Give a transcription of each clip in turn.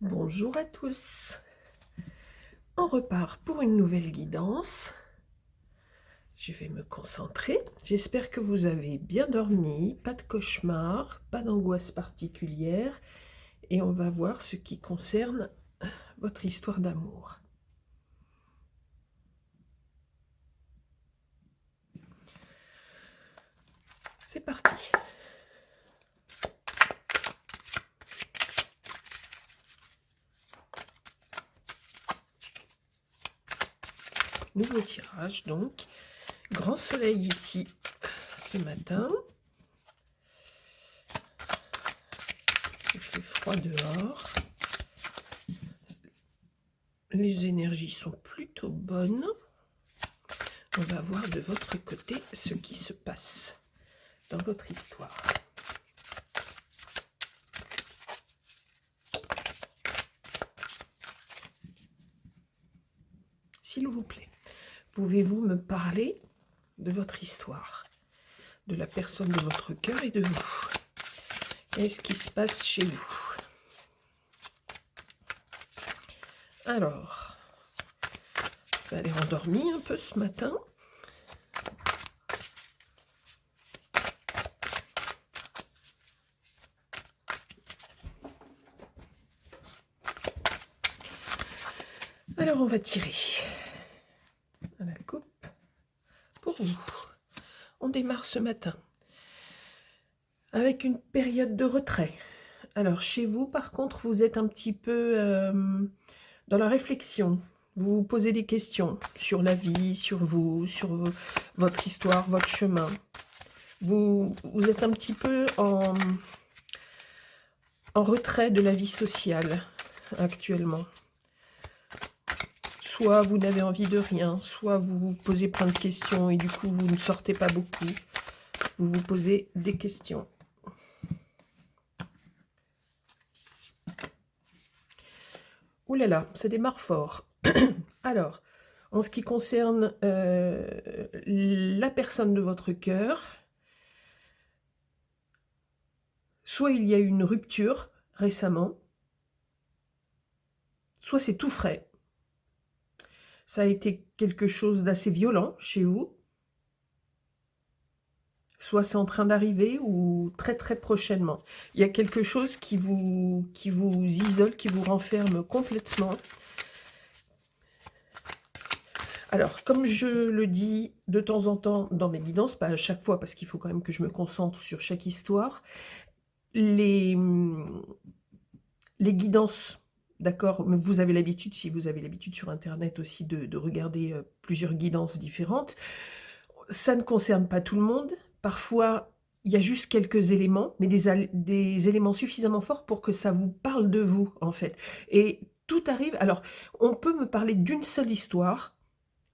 Bonjour à tous, on repart pour une nouvelle guidance. Je vais me concentrer. J'espère que vous avez bien dormi, pas de cauchemar, pas d'angoisse particulière. Et on va voir ce qui concerne votre histoire d'amour. C'est parti. Nouveau tirage donc. Grand soleil ici ce matin. Il fait froid dehors. Les énergies sont plutôt bonnes. On va voir de votre côté ce qui se passe dans votre histoire. S'il vous plaît, pouvez-vous me parler de votre histoire, de la personne de votre cœur et de vous? Qu'est-ce qui se passe chez vous? Alors, ça a l'air endormi un peu ce matin. Alors, on va tirer à la coupe pour vous. On démarre ce matin avec une période de retrait. Alors, chez vous, par contre, vous êtes un petit peu dans la réflexion. Vous vous posez des questions sur la vie, sur vous, sur votre histoire, votre chemin. Vous êtes un petit peu en retrait de la vie sociale actuellement. Soit vous n'avez envie de rien, soit vous vous posez plein de questions et du coup vous ne sortez pas beaucoup. Vous vous posez des questions. Ouh là là, ça démarre fort. Alors, en ce qui concerne la personne de votre cœur, soit il y a eu une rupture récemment, soit c'est tout frais. Ça a été quelque chose d'assez violent chez vous, soit c'est en train d'arriver ou très très prochainement. Il y a quelque chose qui vous isole, qui vous renferme complètement. Alors, comme je le dis de temps en temps dans mes guidances, pas à chaque fois parce qu'il faut quand même que je me concentre sur chaque histoire, les guidances, d'accord, mais vous avez l'habitude, si vous avez l'habitude sur Internet aussi de regarder plusieurs guidances différentes, ça ne concerne pas tout le monde. Parfois, il y a juste quelques éléments, mais des éléments suffisamment forts pour que ça vous parle de vous, en fait. Et tout arrive... Alors, on peut me parler d'une seule histoire,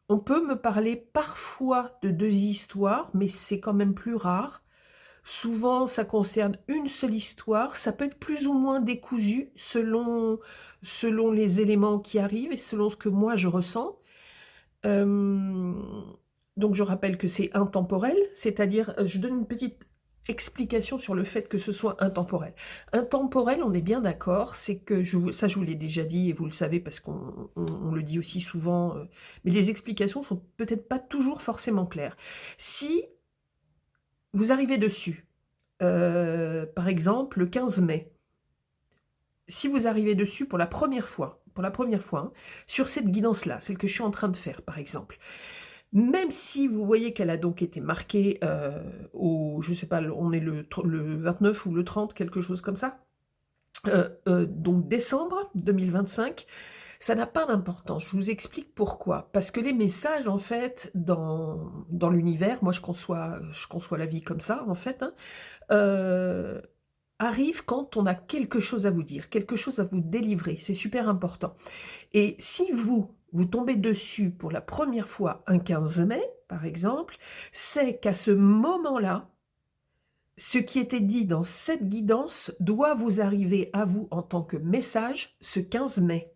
on peut me parler parfois de 2 histoires, mais c'est quand même plus rare. Souvent, ça concerne une seule histoire. Ça peut être plus ou moins décousu selon les éléments qui arrivent et selon ce que moi je ressens. Donc, je rappelle que c'est intemporel, c'est-à-dire, je donne une petite explication sur le fait que ce soit intemporel. Intemporel, on est bien d'accord, c'est que, ça je vous l'ai déjà dit et vous le savez parce qu'on le dit aussi souvent, mais les explications sont peut-être pas toujours forcément claires. Si vous arrivez dessus, par exemple, le 15 mai, si vous arrivez dessus pour la première fois, hein, sur cette guidance-là, celle que je suis en train de faire, par exemple, même si vous voyez qu'elle a donc été marquée je sais pas, on est le 29 ou le 30, quelque chose comme ça, donc décembre 2025, ça n'a pas d'importance. Je vous explique pourquoi. Parce que les messages, en fait, dans l'univers, moi je conçois la vie comme ça, en fait, hein, arrivent quand on a quelque chose à vous dire, quelque chose à vous délivrer. C'est super important. Et si vous tombez dessus pour la première fois un 15 mai, par exemple, c'est qu'à ce moment-là, ce qui était dit dans cette guidance doit vous arriver à vous en tant que message ce 15 mai.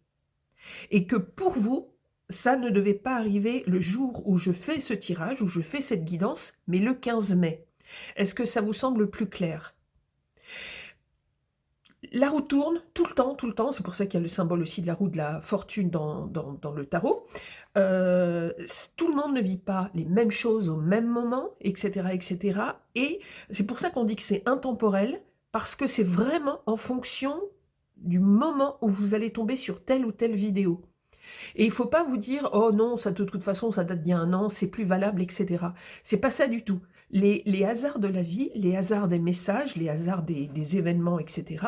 Et que pour vous, ça ne devait pas arriver le jour où je fais ce tirage, où je fais cette guidance, mais le 15 mai. Est-ce que ça vous semble plus clair ? La roue tourne tout le temps, c'est pour ça qu'il y a le symbole aussi de la roue de la fortune dans le tarot. Tout le monde ne vit pas les mêmes choses au même moment, etc., etc. Et c'est pour ça qu'on dit que c'est intemporel, parce que c'est vraiment en fonction du moment où vous allez tomber sur telle ou telle vidéo. Et il ne faut pas vous dire, oh non, ça de toute façon, ça date d'il y a un an, c'est plus valable, etc. C'est pas ça du tout. Les hasards de la vie, les hasards des messages, les hasards des événements, etc.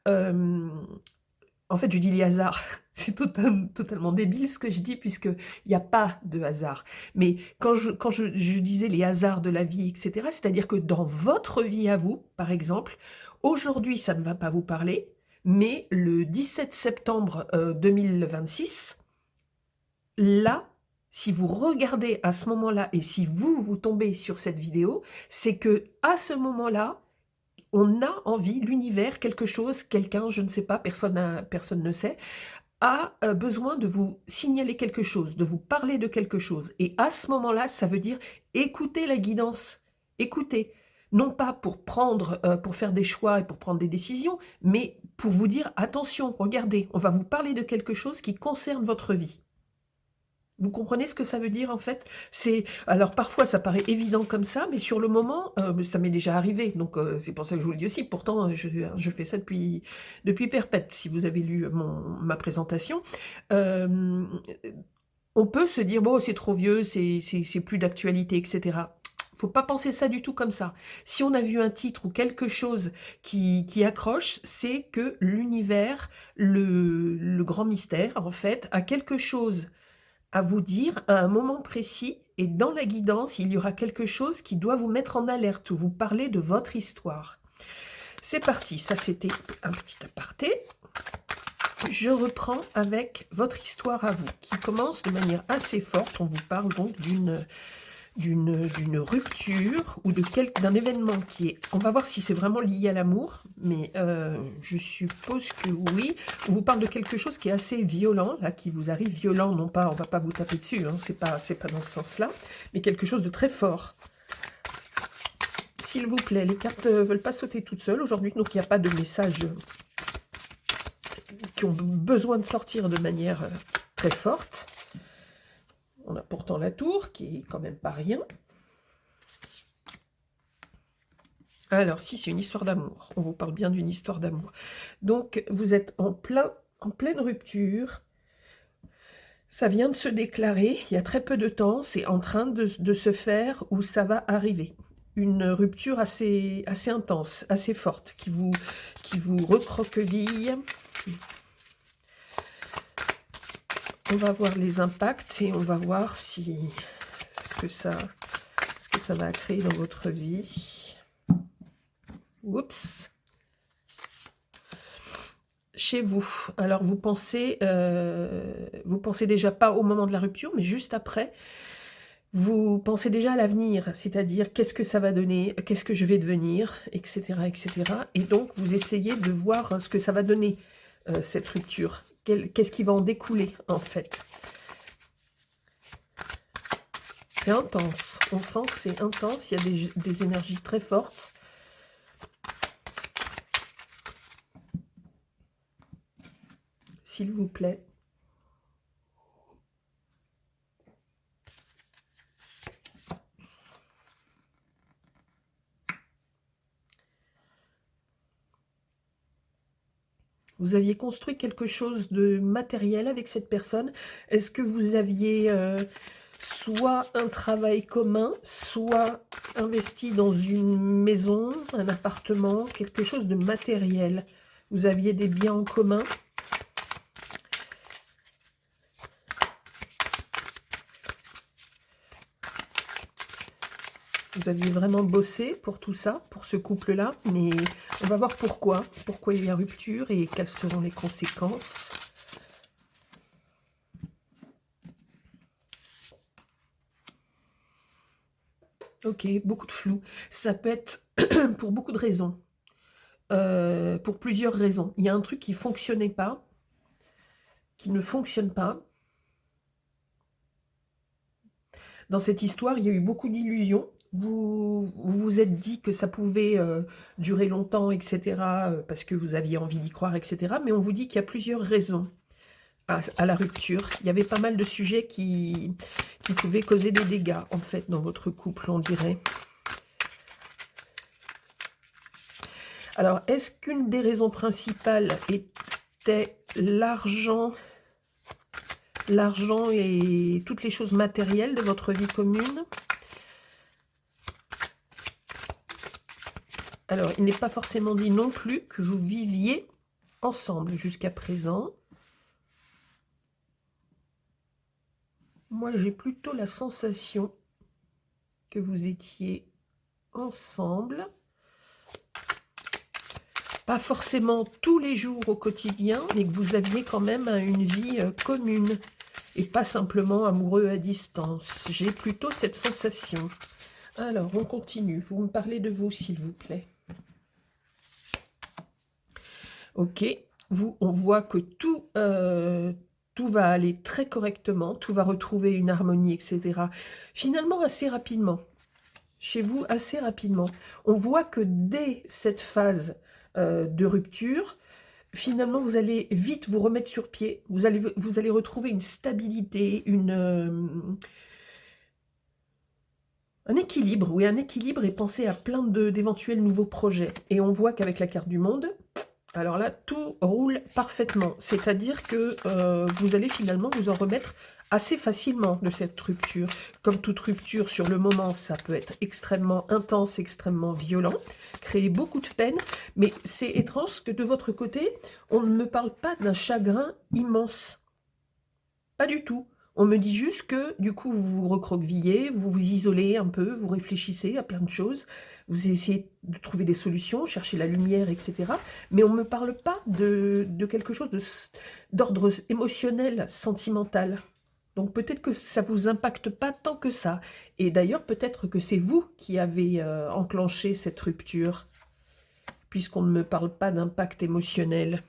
En fait, je dis les hasards, c'est totalement débile ce que je dis, puisqu'il n'y a pas de hasard. Mais quand je disais les hasards de la vie, etc., c'est-à-dire que dans votre vie à vous, par exemple, aujourd'hui, ça ne va pas vous parler, mais le 17 septembre 2026, là, si vous regardez à ce moment-là, et si vous tombez sur cette vidéo, c'est que à ce moment-là, on a envie, l'univers, quelque chose, quelqu'un, je ne sais pas, personne ne sait, a besoin de vous signaler quelque chose, de vous parler de quelque chose. Et à ce moment-là, ça veut dire écoutez la guidance, écoutez. Non pas pour prendre, pour faire des choix et pour prendre des décisions, mais pour vous dire attention, regardez, on va vous parler de quelque chose qui concerne votre vie. Vous comprenez ce que ça veut dire en fait? Alors parfois ça paraît évident comme ça, mais sur le moment, ça m'est déjà arrivé, donc c'est pour ça que je vous le dis aussi. Pourtant, je fais ça depuis perpète, si vous avez lu ma présentation. On peut se dire: «Bon, c'est trop vieux, c'est plus d'actualité», etc. Faut pas penser ça du tout comme ça. Si on a vu un titre ou quelque chose qui accroche, c'est que l'univers, le grand mystère, en fait, a quelque chose à vous dire à un moment précis, et dans la guidance, il y aura quelque chose qui doit vous mettre en alerte, ou vous parler de votre histoire. C'est parti, ça c'était un petit aparté. Je reprends avec votre histoire à vous, qui commence de manière assez forte. On vous parle donc d'une rupture ou d'un événement qui est... On va voir si c'est vraiment lié à l'amour, mais je suppose que oui. On vous parle de quelque chose qui est assez violent, là, qui vous arrive violent, non pas, on va pas vous taper dessus, hein, c'est pas dans ce sens-là, mais quelque chose de très fort. S'il vous plaît, les cartes ne veulent pas sauter toutes seules aujourd'hui, donc il n'y a pas de messages qui ont besoin de sortir de manière très forte. On a pourtant la tour, qui est quand même pas rien. Alors, si, c'est une histoire d'amour. On vous parle bien d'une histoire d'amour. Donc, vous êtes en pleine rupture. Ça vient de se déclarer, il y a très peu de temps. C'est en train de se faire, ou ça va arriver. Une rupture assez intense, assez forte, qui vous recroqueville. On va voir les impacts et on va voir ce que ça va créer dans votre vie. Oups. Chez vous. Alors vous pensez déjà pas au moment de la rupture, mais juste après. Vous pensez déjà à l'avenir, c'est-à-dire qu'est-ce que ça va donner, qu'est-ce que je vais devenir, etc., etc. Et donc vous essayez de voir ce que ça va donner, cette rupture. Qu'est-ce qui va en découler, en fait? C'est intense. On sent que c'est intense. Il y a des énergies très fortes. S'il vous plaît. Vous aviez construit quelque chose de matériel avec cette personne. Est-ce que vous aviez soit un travail commun, soit investi dans une maison, un appartement, quelque chose de matériel? Vous aviez des biens en commun? Vous aviez vraiment bossé pour tout ça, pour ce couple-là, mais on va voir pourquoi il y a rupture et quelles seront les conséquences. Ok, beaucoup de flou. Ça peut être pour beaucoup de raisons, pour plusieurs raisons. Il y a un truc qui ne fonctionnait pas, qui ne fonctionne pas. Dans cette histoire, il y a eu beaucoup d'illusions. vous vous êtes dit que ça pouvait durer longtemps, etc., parce que vous aviez envie d'y croire, etc. Mais on vous dit qu'il y a plusieurs raisons à la rupture. Il y avait pas mal de sujets qui pouvaient causer des dégâts, en fait, dans votre couple, on dirait. Alors, est-ce qu'une des raisons principales était l'argent et toutes les choses matérielles de votre vie commune? Alors, il n'est pas forcément dit non plus que vous viviez ensemble jusqu'à présent. Moi, j'ai plutôt la sensation que vous étiez ensemble. Pas forcément tous les jours au quotidien, mais que vous aviez quand même une vie commune. Et pas simplement amoureux à distance. J'ai plutôt cette sensation. Alors, on continue. Vous me parlez de vous, s'il vous plaît. Ok. On voit que tout va aller très correctement. Tout va retrouver une harmonie, etc. Finalement, assez rapidement. Chez vous, assez rapidement. On voit que dès cette phase de rupture, finalement, vous allez vite vous remettre sur pied. Vous allez retrouver une stabilité, un équilibre. Oui, un équilibre et penser à plein d'éventuels nouveaux projets. Et on voit qu'avec la carte du monde, alors là, tout roule parfaitement. C'est-à-dire que vous allez finalement vous en remettre assez facilement de cette rupture. Comme toute rupture, sur le moment, ça peut être extrêmement intense, extrêmement violent, créer beaucoup de peine, mais c'est étrange que de votre côté, on ne me parle pas d'un chagrin immense. Pas du tout. On me dit juste que, du coup, vous vous recroquevillez, vous vous isolez un peu, vous réfléchissez à plein de choses, vous essayez de trouver des solutions, chercher la lumière, etc. Mais on ne me parle pas de quelque chose d'ordre émotionnel, sentimental. Donc peut-être que ça ne vous impacte pas tant que ça. Et d'ailleurs, peut-être que c'est vous qui avez enclenché cette rupture, puisqu'on ne me parle pas d'impact émotionnel.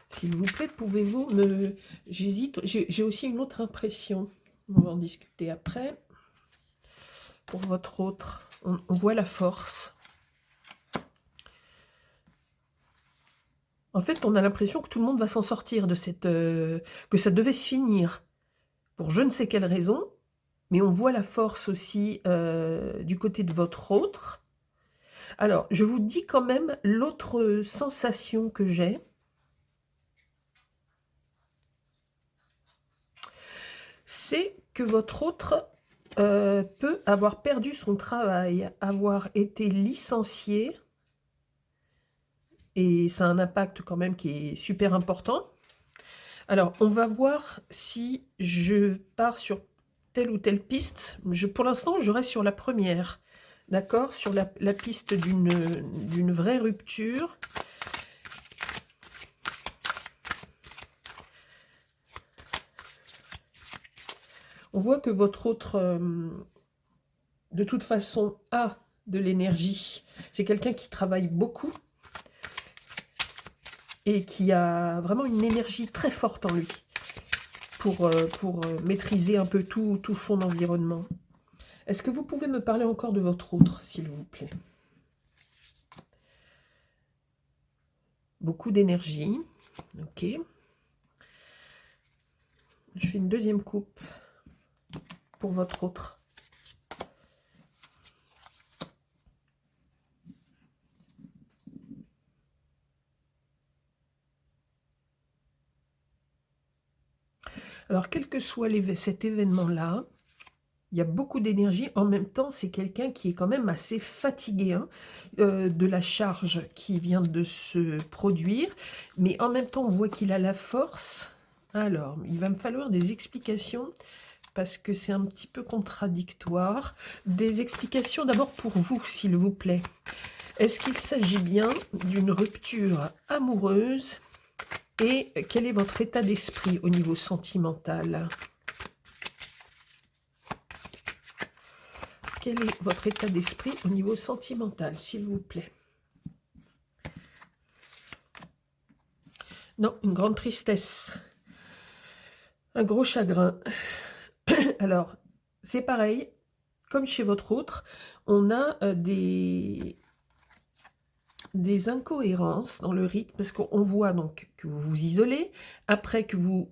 S'il vous plaît, pouvez-vous me... J'hésite, j'ai aussi une autre impression. On va en discuter après. Pour votre autre, on voit la force. En fait, on a l'impression que tout le monde va s'en sortir de cette... que ça devait se finir. Pour je ne sais quelle raison. Mais on voit la force aussi du côté de votre autre. Alors, je vous dis quand même l'autre sensation que j'ai. C'est que votre autre peut avoir perdu son travail, avoir été licencié, et ça a un impact quand même qui est super important. Alors, on va voir si je pars sur telle ou telle piste. Pour l'instant, je reste sur la première, d'accord, sur la piste d'une vraie rupture. On voit que votre autre, de toute façon, a de l'énergie. C'est quelqu'un qui travaille beaucoup et qui a vraiment une énergie très forte en lui pour maîtriser un peu tout son environnement. Est-ce que vous pouvez me parler encore de votre autre, s'il vous plaît? Beaucoup d'énergie. Ok. Je fais une deuxième coupe pour votre autre. Alors, quel que soit cet événement-là, il y a beaucoup d'énergie. En même temps, c'est quelqu'un qui est quand même assez fatigué hein, de la charge qui vient de se produire. Mais en même temps, on voit qu'il a la force. Alors, il va me falloir des explications parce que c'est un petit peu contradictoire. Des explications d'abord pour vous, s'il vous plaît. Est-ce qu'il s'agit bien d'une rupture amoureuse? Et quel est votre état d'esprit au niveau sentimental? Quel est votre état d'esprit au niveau sentimental, s'il vous plaît? Non, une grande tristesse. Un gros chagrin. Alors, c'est pareil, comme chez votre autre, on a des incohérences dans le rythme, parce qu'on voit donc que vous vous isolez, après que vous,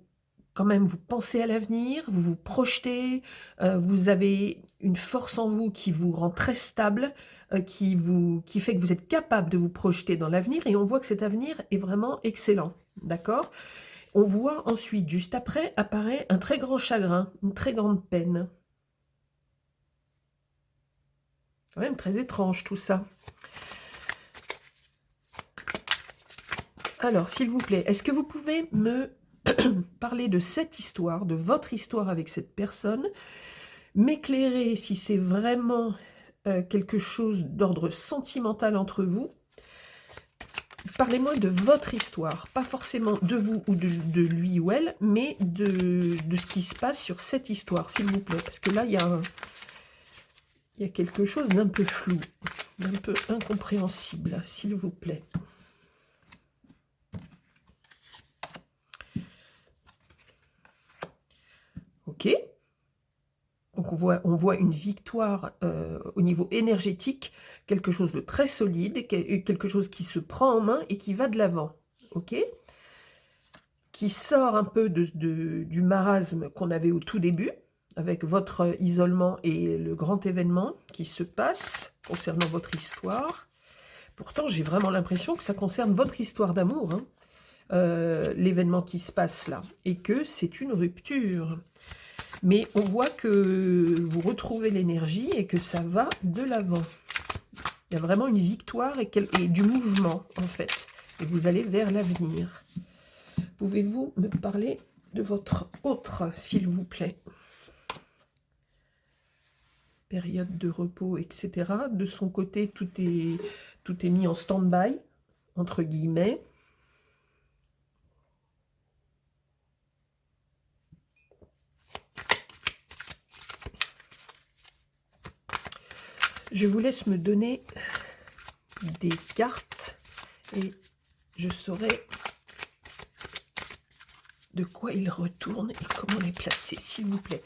quand même, vous pensez à l'avenir, vous vous projetez, vous avez une force en vous qui vous rend très stable, qui fait que vous êtes capable de vous projeter dans l'avenir, et on voit que cet avenir est vraiment excellent, d'accord? On voit ensuite, juste après, apparaît un très grand chagrin, une très grande peine. Quand même très étrange tout ça. Alors, s'il vous plaît, est-ce que vous pouvez me parler de cette histoire, de votre histoire avec cette personne, m'éclairer si c'est vraiment quelque chose d'ordre sentimental entre vous? Parlez-moi de votre histoire, pas forcément de vous ou de lui ou elle, mais de ce qui se passe sur cette histoire, s'il vous plaît. Parce que là, il y a quelque chose d'un peu flou, d'un peu incompréhensible, s'il vous plaît. Ok. Donc on voit une victoire au niveau énergétique, quelque chose de très solide, quelque chose qui se prend en main et qui va de l'avant. Ok. Qui sort un peu du marasme qu'on avait au tout début, avec votre isolement et le grand événement qui se passe concernant votre histoire. Pourtant, j'ai vraiment l'impression que ça concerne votre histoire d'amour, hein, l'événement qui se passe là, et que c'est une rupture. Mais on voit que vous retrouvez l'énergie et que ça va de l'avant. Il y a vraiment une victoire et du mouvement, en fait. Et vous allez vers l'avenir. Pouvez-vous me parler de votre autre, s'il vous plaît? Période de repos, etc. De son côté, tout est mis en stand-by, entre guillemets. Je vous laisse me donner des cartes et je saurai de quoi il retourne et comment les placer, s'il vous plaît.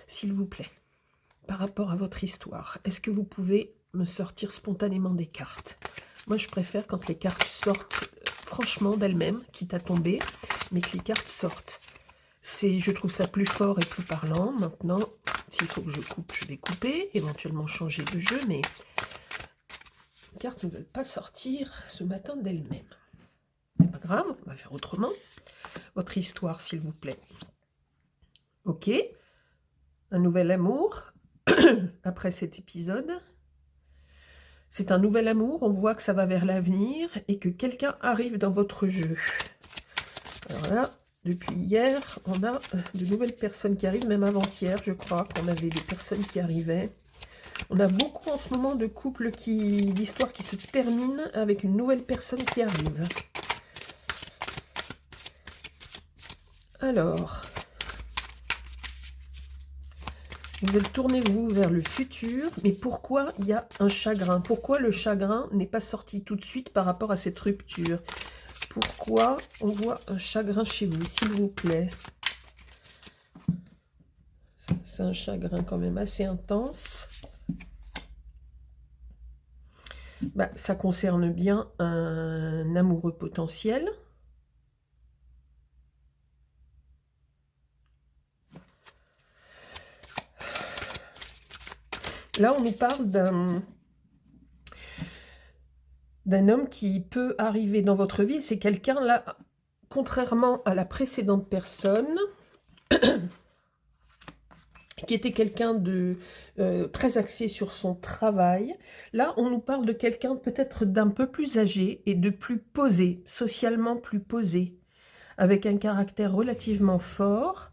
S'il vous plaît, par rapport à votre histoire, est-ce que vous pouvez me sortir spontanément des cartes? Moi, je préfère quand les cartes sortent franchement d'elles-mêmes, quitte à tomber, mais que les cartes sortent. Je trouve ça plus fort et plus parlant. Maintenant, s'il faut que je coupe, je vais couper, éventuellement changer de jeu, mais les cartes ne veulent pas sortir ce matin d'elles-mêmes. C'est pas grave, on va faire autrement. Votre histoire, s'il vous plaît. Ok. Un nouvel amour après cet épisode. C'est un nouvel amour, on voit que ça va vers l'avenir et que quelqu'un arrive dans votre jeu. Alors là, depuis hier, on a de nouvelles personnes qui arrivent, même avant-hier, je crois qu'on avait des personnes qui arrivaient. On a beaucoup en ce moment de couples d'histoires qui se terminent avec une nouvelle personne qui arrive. Alors, vous êtes tourné, vous, vers le futur, mais pourquoi il y a un chagrin? Pourquoi le chagrin n'est pas sorti tout de suite par rapport à cette rupture? Pourquoi on voit un chagrin chez vous, s'il vous plaît? C'est un chagrin quand même assez intense. Bah, ça concerne bien un amoureux potentiel. Là, on nous parle d'un homme qui peut arriver dans votre vie. C'est quelqu'un, là, contrairement à la précédente personne, qui était quelqu'un de très axé sur son travail. Là, on nous parle de quelqu'un peut-être d'un peu plus âgé et de plus posé, socialement plus posé, avec un caractère relativement fort.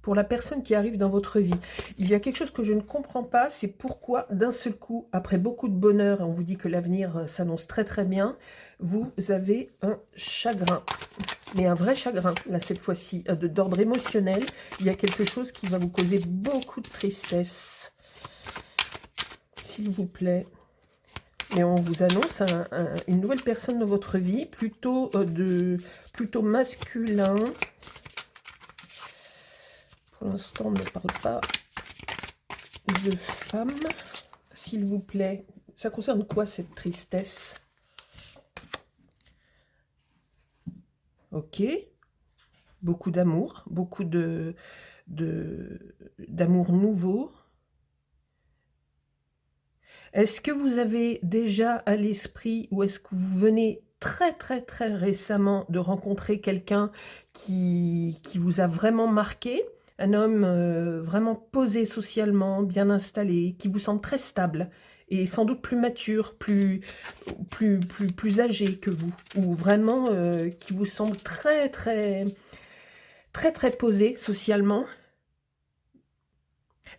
Pour la personne qui arrive dans votre vie, il y a quelque chose que je ne comprends pas, c'est pourquoi d'un seul coup, après beaucoup de bonheur, on vous dit que l'avenir s'annonce très très bien, vous avez un chagrin. Mais un vrai chagrin, là cette fois-ci, d'ordre émotionnel. Il y a quelque chose qui va vous causer beaucoup de tristesse. S'il vous plaît, mais on vous annonce une nouvelle personne dans votre vie, plutôt masculin. Pour l'instant, on ne parle pas de femme. S'il vous plaît, ça concerne quoi cette tristesse? Ok. Beaucoup d'amour, beaucoup d'amour nouveau. Est-ce que vous avez déjà à l'esprit, ou est-ce que vous venez très très très récemment de rencontrer quelqu'un qui vous a vraiment marqué? Un homme vraiment posé socialement, bien installé, qui vous semble très stable et sans doute plus mature, plus âgé que vous, ou vraiment qui vous semble très très très très posé socialement.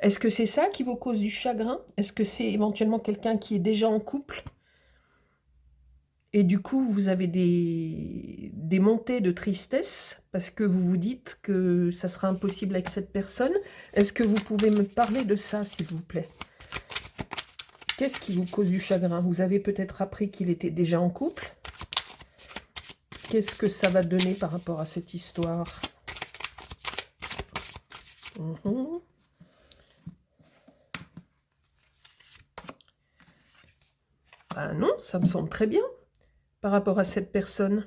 Est-ce que c'est ça qui vous cause du chagrin? Est-ce que c'est éventuellement quelqu'un qui est déjà en couple? Et du coup, vous avez des montées de tristesse parce que vous vous dites que ça sera impossible avec cette personne. Est-ce que vous pouvez me parler de ça, s'il vous plaît? Qu'est-ce qui vous cause du chagrin? Vous avez peut-être appris qu'il était déjà en couple. Qu'est-ce que ça va donner par rapport à cette histoire? Ah non, ça me semble très bien par rapport à cette personne.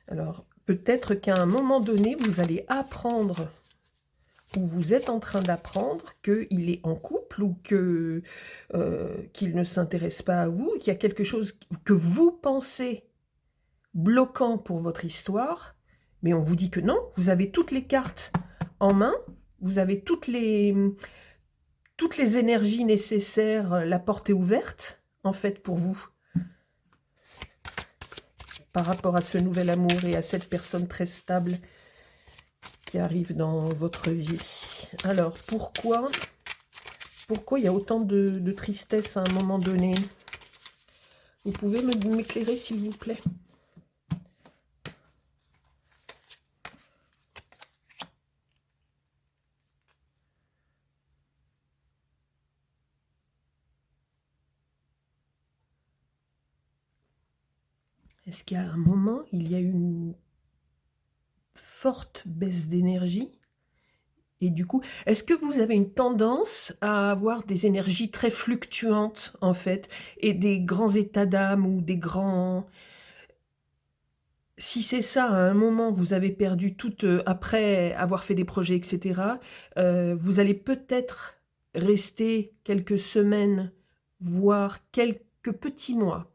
Alors, peut-être qu'à un moment donné, vous allez apprendre, ou vous êtes en train d'apprendre, qu'il est en couple, ou qu'il ne s'intéresse pas à vous, qu'il y a quelque chose que vous pensez bloquant pour votre histoire, mais on vous dit que non, vous avez toutes les cartes en main, vous avez toutes les énergies nécessaires, la porte est ouverte, en fait, pour vous, par rapport à ce nouvel amour et à cette personne très stable qui arrive dans votre vie. Alors, pourquoi il y a autant de tristesse à un moment donné? Vous pouvez m'éclairer, s'il vous plaît? Est-ce qu'à un moment, il y a eu une forte baisse d'énergie? Et du coup, est-ce que vous avez une tendance à avoir des énergies très fluctuantes, en fait, et des grands états d'âme ou des grands... Si c'est ça, à un moment, vous avez perdu tout, après avoir fait des projets, etc., vous allez peut-être rester quelques semaines, voire quelques petits mois,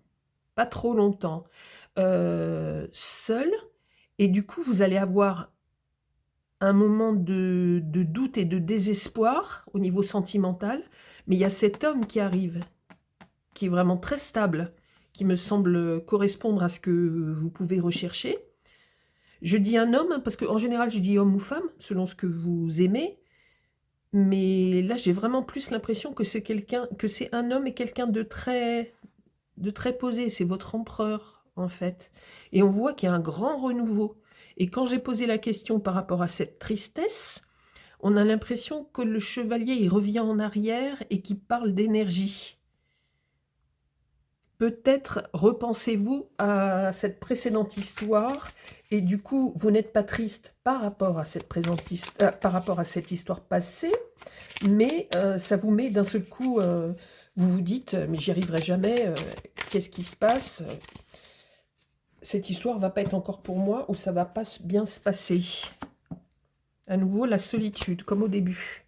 pas trop longtemps, seul, et du coup, vous allez avoir un moment de doute et de désespoir au niveau sentimental, mais il y a cet homme qui arrive, qui est vraiment très stable, qui me semble correspondre à ce que vous pouvez rechercher. Je dis un homme, hein, parce qu'en général, je dis homme ou femme, selon ce que vous aimez, mais là, j'ai vraiment plus l'impression que c'est un homme et quelqu'un de très posé, c'est votre empereur, en fait. Et on voit qu'il y a un grand renouveau. Et quand j'ai posé la question par rapport à cette tristesse, on a l'impression que le chevalier, il revient en arrière et qu'il parle d'énergie. Peut-être repensez-vous à cette précédente histoire et du coup, vous n'êtes pas triste par rapport à cette histoire passée, mais ça vous met d'un seul coup, vous vous dites, mais j'y arriverai jamais, qu'est-ce qui se passe? Cette histoire va pas être encore pour moi ou ça va pas bien se passer. À nouveau, la solitude, comme au début.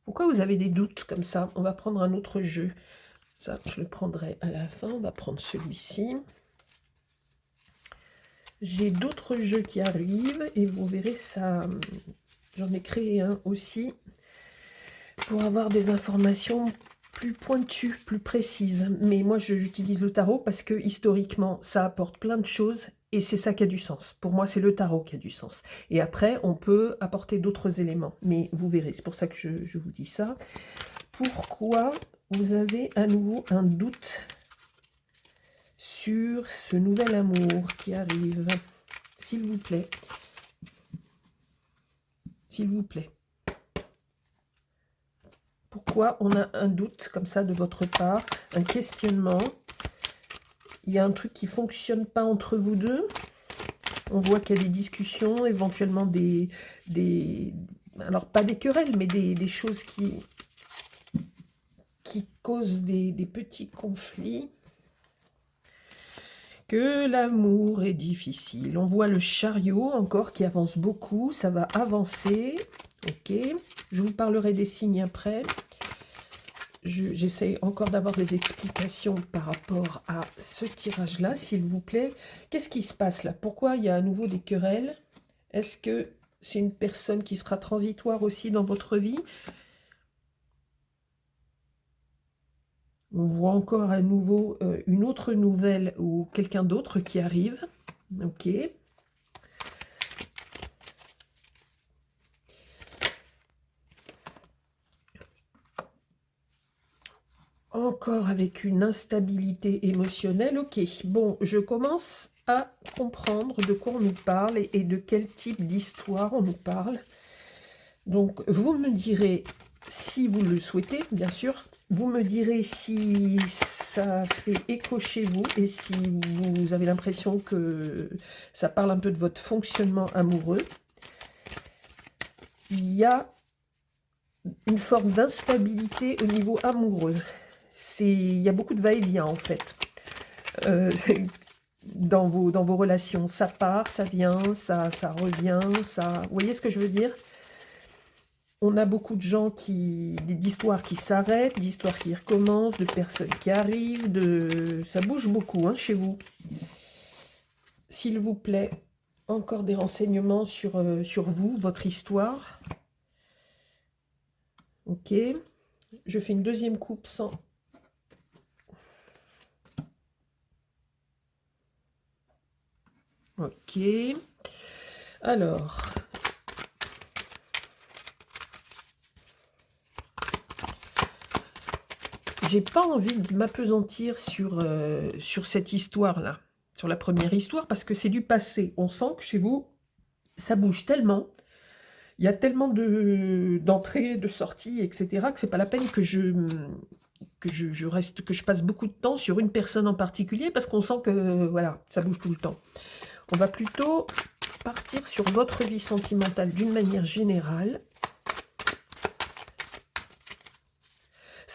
Pourquoi vous avez des doutes comme ça? On va prendre un autre jeu. Ça, je le prendrai à la fin. On va prendre celui-ci. J'ai d'autres jeux qui arrivent et vous verrez ça. J'en ai créé un aussi pour avoir des informations plus pointues, plus précises. Mais moi, j'utilise le tarot parce que historiquement, ça apporte plein de choses et c'est ça qui a du sens. Pour moi, c'est le tarot qui a du sens. Et après, on peut apporter d'autres éléments. Mais vous verrez, c'est pour ça que je vous dis ça. Pourquoi vous avez à nouveau un doute sur ce nouvel amour qui arrive? S'il vous plaît. s'il vous plaît. Pourquoi on a un doute comme ça de votre part, un questionnement? Il y a un truc qui ne fonctionne pas entre vous deux. On voit qu'il y a des discussions, éventuellement alors pas des querelles, mais des choses qui causent des petits conflits. Que l'amour est difficile. On voit le chariot encore qui avance beaucoup, ça va avancer. Ok, je vous parlerai des signes après. J'essaie encore d'avoir des explications par rapport à ce tirage-là, s'il vous plaît. Qu'est-ce qui se passe là? Pourquoi il y a à nouveau des querelles? Est-ce que c'est une personne qui sera transitoire aussi dans votre vie? On voit encore à nouveau une autre nouvelle ou quelqu'un d'autre qui arrive. Ok. Encore avec une instabilité émotionnelle. Ok, bon, je commence à comprendre de quoi on nous parle et de quel type d'histoire on nous parle. Donc, vous me direz, si vous le souhaitez, bien sûr, vous me direz si ça fait écho chez vous et si vous avez l'impression que ça parle un peu de votre fonctionnement amoureux. Il y a une forme d'instabilité au niveau amoureux. Il y a beaucoup de va-et-vient en fait. Dans vos relations, ça part, ça vient, ça revient, ça... Vous voyez ce que je veux dire? On a beaucoup de gens d'histoires qui s'arrêtent, d'histoires qui recommencent, de personnes qui arrivent, ça bouge beaucoup hein, chez vous. S'il vous plaît, encore des renseignements sur vous, votre histoire. Ok. Je fais une deuxième coupe sans... Ok. Alors... J'ai pas envie de m'appesantir sur cette histoire-là, sur la première histoire, parce que c'est du passé. On sent que chez vous, ça bouge tellement, il y a tellement d'entrées, de sorties, etc., que c'est pas la peine que je passe beaucoup de temps sur une personne en particulier, parce qu'on sent que, voilà, ça bouge tout le temps. On va plutôt partir sur votre vie sentimentale d'une manière générale.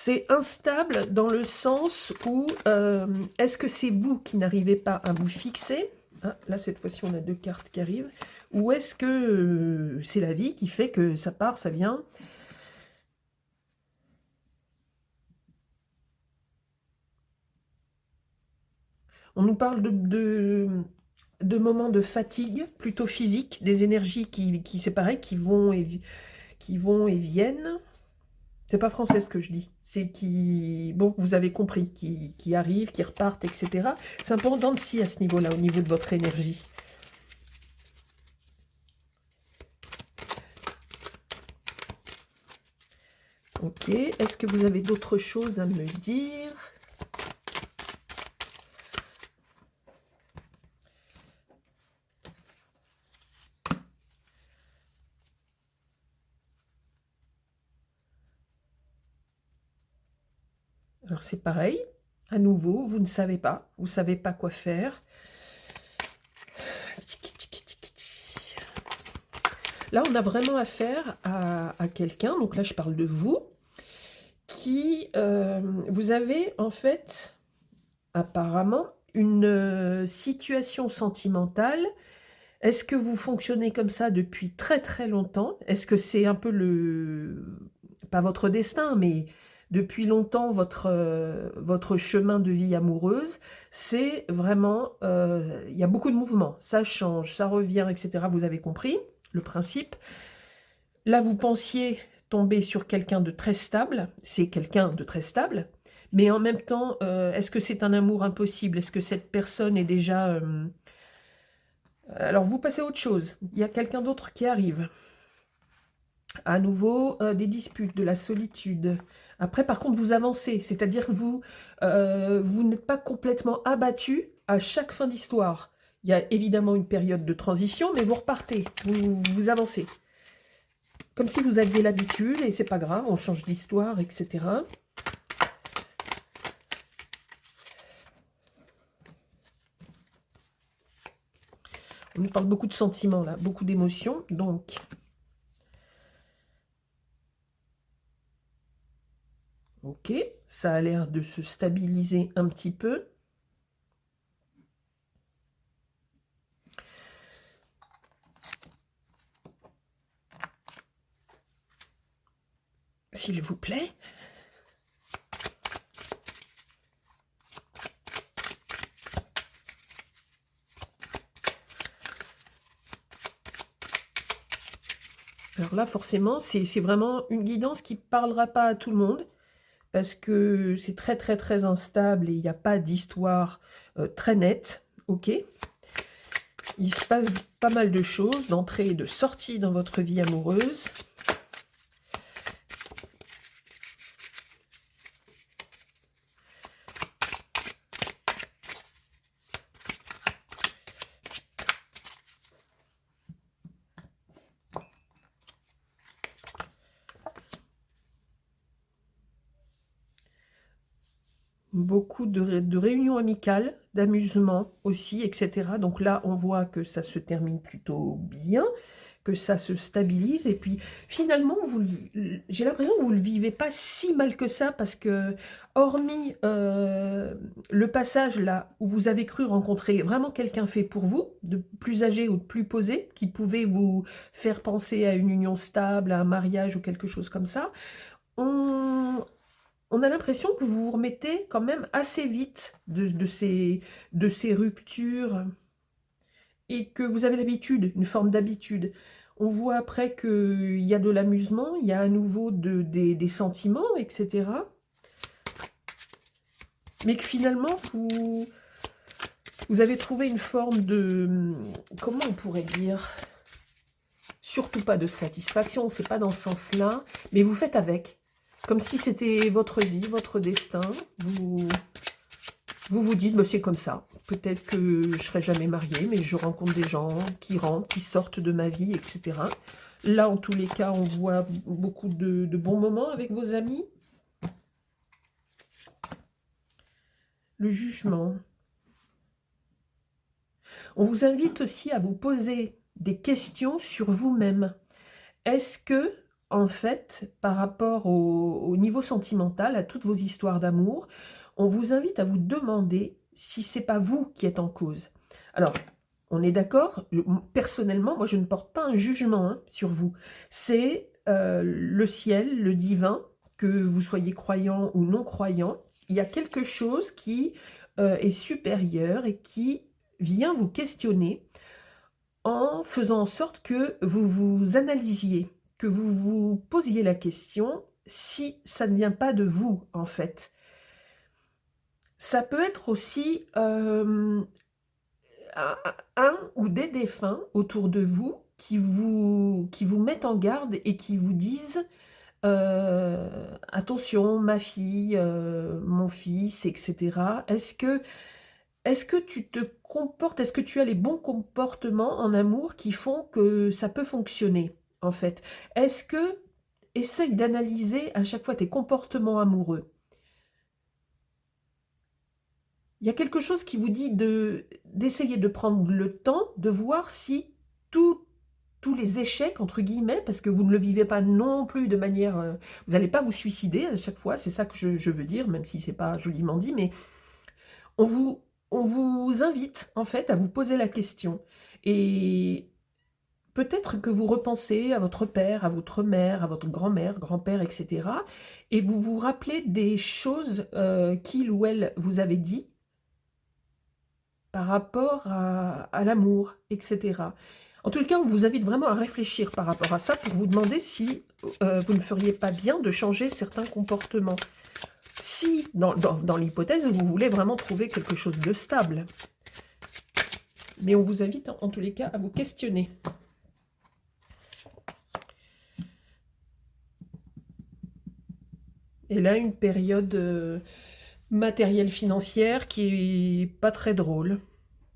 C'est instable dans le sens où, est-ce que c'est vous qui n'arrivez pas à vous fixer? Ah, là, cette fois-ci, on a deux cartes qui arrivent. Ou est-ce que c'est la vie qui fait que ça part, ça vient? On nous parle de moments de fatigue, plutôt physique, des énergies qui c'est pareil, qui vont et viennent. C'est pas français ce que je dis, c'est bon, vous avez compris, qui arrivent, qui repartent, etc. C'est un peu en dents de scie à ce niveau-là, au niveau de votre énergie. Ok, est-ce que vous avez d'autres choses à me dire? Alors c'est pareil, à nouveau, vous ne savez pas, vous ne savez pas quoi faire. Là, on a vraiment affaire à quelqu'un, donc là je parle de vous, qui, vous avez en fait, apparemment, une situation sentimentale. Est-ce que vous fonctionnez comme ça depuis très très longtemps? Est-ce que c'est un peu pas votre destin, mais depuis longtemps votre chemin de vie amoureuse? C'est vraiment, il y a beaucoup de mouvements, ça change, ça revient, etc. Vous avez compris le principe. Là, vous pensiez tomber sur quelqu'un de très stable, c'est quelqu'un de très stable, mais en même temps, est-ce que c'est un amour impossible? Est-ce que cette personne est déjà... Alors, vous passez à autre chose. Il y a quelqu'un d'autre qui arrive. À nouveau, des disputes, de la solitude. Après, par contre, vous avancez. C'est-à-dire que vous n'êtes pas complètement abattu à chaque fin d'histoire. Il y a évidemment une période de transition, mais vous repartez. Vous avancez. Comme si vous aviez l'habitude, et c'est pas grave, on change d'histoire, etc. On nous parle beaucoup de sentiments, là, beaucoup d'émotions, donc... Ok, ça a l'air de se stabiliser un petit peu. S'il vous plaît. Alors là, forcément, c'est vraiment une guidance qui ne parlera pas à tout le monde, parce que c'est très très très instable et il n'y a pas d'histoire très nette, ok? Il se passe pas mal de choses, d'entrée et de sortie dans votre vie amoureuse. Beaucoup de réunions amicales, d'amusement aussi, etc. Donc là, on voit que ça se termine plutôt bien, que ça se stabilise. Et puis, finalement, j'ai l'impression que vous ne le vivez pas si mal que ça, parce que, hormis le passage là, où vous avez cru rencontrer vraiment quelqu'un fait pour vous, de plus âgé ou de plus posé, qui pouvait vous faire penser à une union stable, à un mariage ou quelque chose comme ça, on a l'impression que vous vous remettez quand même assez vite de ces ruptures et que vous avez l'habitude, une forme d'habitude. On voit après qu'il y a de l'amusement, il y a à nouveau des sentiments, etc. Mais que finalement, vous avez trouvé une forme de... Comment on pourrait dire? Surtout pas de satisfaction, c'est pas dans ce sens-là, mais vous faites avec. Comme si c'était votre vie, votre destin. Vous dites, bah, c'est comme ça. Peut-être que je ne serai jamais mariée, mais je rencontre des gens qui rentrent, qui sortent de ma vie, etc. Là, en tous les cas, on voit beaucoup de bons moments avec vos amis. Le jugement. On vous invite aussi à vous poser des questions sur vous-même. Est-ce que, en fait, par rapport au niveau sentimental, à toutes vos histoires d'amour, on vous invite à vous demander si c'est pas vous qui êtes en cause. Alors, on est d'accord, personnellement, moi je ne porte pas un jugement sur vous. C'est le ciel, le divin, que vous soyez croyant ou non croyant. Il y a quelque chose qui est supérieur et qui vient vous questionner en faisant en sorte que vous vous analysiez, que vous vous posiez la question si ça ne vient pas de vous, en fait. Ça peut être aussi un ou des défunts autour de vous qui vous mettent en garde et qui vous disent attention, ma fille, mon fils, etc. Est-ce que tu te comportes, est-ce que tu as les bons comportements en amour qui font que ça peut fonctionner, en fait? Est-ce que, essaye d'analyser à chaque fois tes comportements amoureux. Il y a quelque chose qui vous dit d'essayer de prendre le temps de voir si tous les échecs, entre guillemets, parce que vous ne le vivez pas non plus de manière... vous n'allez pas vous suicider à chaque fois, c'est ça que je veux dire, même si c'est pas joliment dit, mais on vous invite en fait à vous poser la question. Et peut-être que vous repensez à votre père, à votre mère, à votre grand-mère, grand-père, etc. Et vous vous rappelez des choses qu'il ou elle vous avait dit par rapport à l'amour, etc. En tout cas, on vous invite vraiment à réfléchir par rapport à ça pour vous demander si vous ne feriez pas bien de changer certains comportements. Si, dans l'hypothèse, vous voulez vraiment trouver quelque chose de stable. Mais on vous invite en tous les cas à vous questionner. Et là, une période matérielle financière qui est pas très drôle.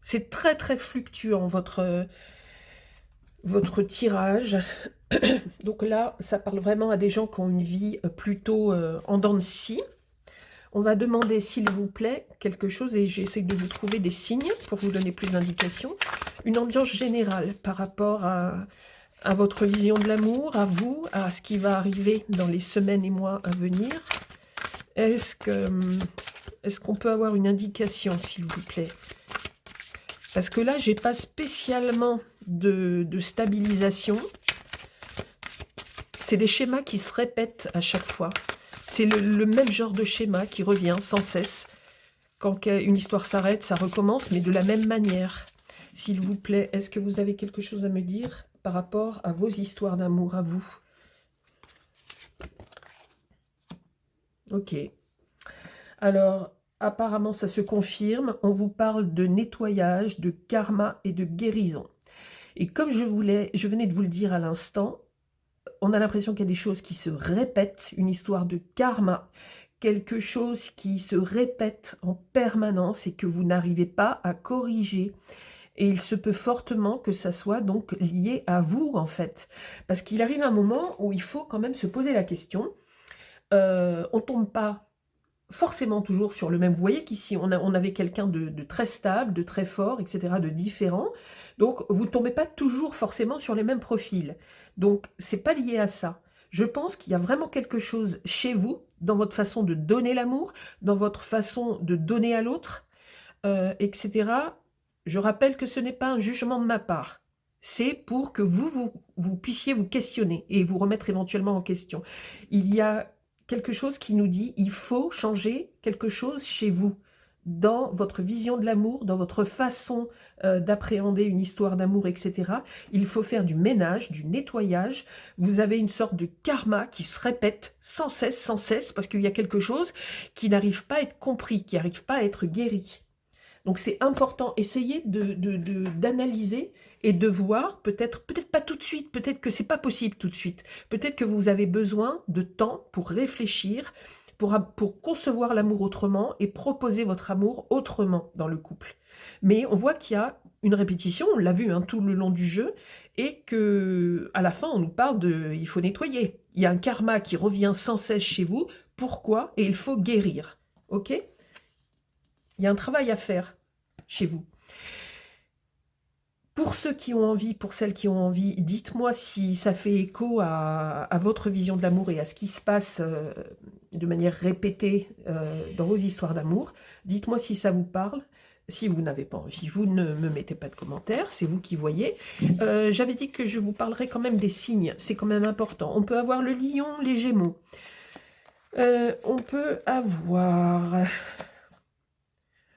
C'est très très fluctuant, votre tirage. Donc là, ça parle vraiment à des gens qui ont une vie plutôt en dents de scie. On va demander, s'il vous plaît, quelque chose, et j'essaie de vous trouver des signes pour vous donner plus d'indications. Une ambiance générale par rapport à votre vision de l'amour, à vous, à ce qui va arriver dans les semaines et mois à venir. Est-ce qu'on peut avoir une indication, s'il vous plaît? Parce que là, j'ai pas spécialement de stabilisation. C'est des schémas qui se répètent à chaque fois. C'est le même genre de schéma qui revient sans cesse. Quand une histoire s'arrête, ça recommence, mais de la même manière. S'il vous plaît, est-ce que vous avez quelque chose à me dire par rapport à vos histoires d'amour, à vous? Ok. Alors, apparemment, ça se confirme. On vous parle de nettoyage, de karma et de guérison. Et comme je venais de vous le dire à l'instant, on a l'impression qu'il y a des choses qui se répètent, une histoire de karma, quelque chose qui se répète en permanence et que vous n'arrivez pas à corriger. Et il se peut fortement que ça soit donc lié à vous, en fait. Parce qu'il arrive un moment où il faut quand même se poser la question. On ne tombe pas forcément toujours sur le même. Vous voyez qu'ici, on avait quelqu'un de très stable, de très fort, etc., de différent. Donc, vous ne tombez pas toujours forcément sur les mêmes profils. Donc, c'est pas lié à ça. Je pense qu'il y a vraiment quelque chose chez vous, dans votre façon de donner l'amour, dans votre façon de donner à l'autre, etc. Je rappelle que ce n'est pas un jugement de ma part. C'est pour que vous puissiez vous questionner et vous remettre éventuellement en question. Il y a quelque chose qui nous dit il faut changer quelque chose chez vous, dans votre vision de l'amour, dans votre façon d'appréhender une histoire d'amour, etc. Il faut faire du ménage, du nettoyage. Vous avez une sorte de karma qui se répète sans cesse, parce qu'il y a quelque chose qui n'arrive pas à être compris, qui n'arrive pas à être guéri. Donc c'est important, essayez d'analyser et de voir, peut-être pas tout de suite, peut-être que c'est pas possible tout de suite, peut-être que vous avez besoin de temps pour réfléchir, pour concevoir l'amour autrement et proposer votre amour autrement dans le couple. Mais on voit qu'il y a une répétition, on l'a vu tout le long du jeu, et que à la fin on nous parle de il faut nettoyer. Il y a un karma qui revient sans cesse chez vous, pourquoi? Et il faut guérir, ok? Il y a un travail à faire chez vous. Pour ceux qui ont envie, pour celles qui ont envie, dites-moi si ça fait écho à votre vision de l'amour et à ce qui se passe de manière répétée dans vos histoires d'amour. Dites-moi si ça vous parle. Si vous n'avez pas envie, vous ne me mettez pas de commentaires, c'est vous qui voyez. J'avais dit que je vous parlerai quand même des signes, c'est quand même important. On peut avoir le lion, les gémeaux. On peut avoir...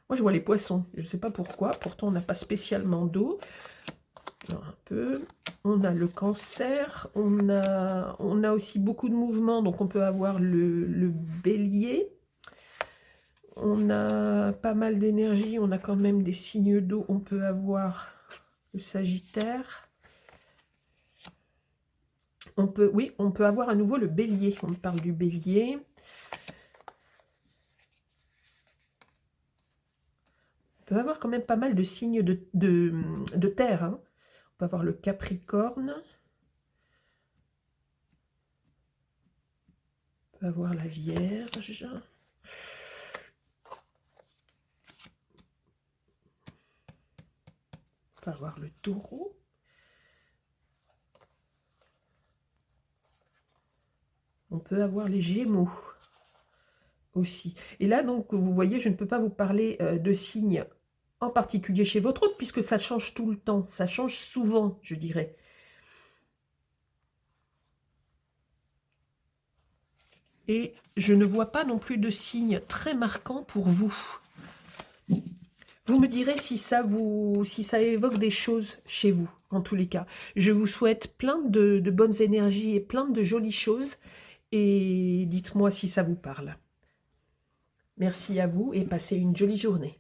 Moi, je vois les poissons. Je ne sais pas pourquoi. Pourtant, on n'a pas spécialement d'eau. Un peu. On a le cancer. On a aussi beaucoup de mouvements. Donc, on peut avoir le bélier. On a pas mal d'énergie. On a quand même des signes d'eau. On peut avoir le sagittaire. On peut avoir à nouveau le bélier. On parle du bélier. On peut avoir quand même pas mal de signes de terre. On peut avoir le Capricorne. On peut avoir la Vierge. On peut avoir le Taureau. On peut avoir les Gémeaux aussi. Et là, donc, vous voyez, je ne peux pas vous parler de signes en particulier chez votre autre, puisque ça change tout le temps, ça change souvent, je dirais. Et je ne vois pas non plus de signes très marquants pour vous. Vous me direz si ça évoque des choses chez vous, en tous les cas. Je vous souhaite plein de bonnes énergies et plein de jolies choses, et dites-moi si ça vous parle. Merci à vous et passez une jolie journée.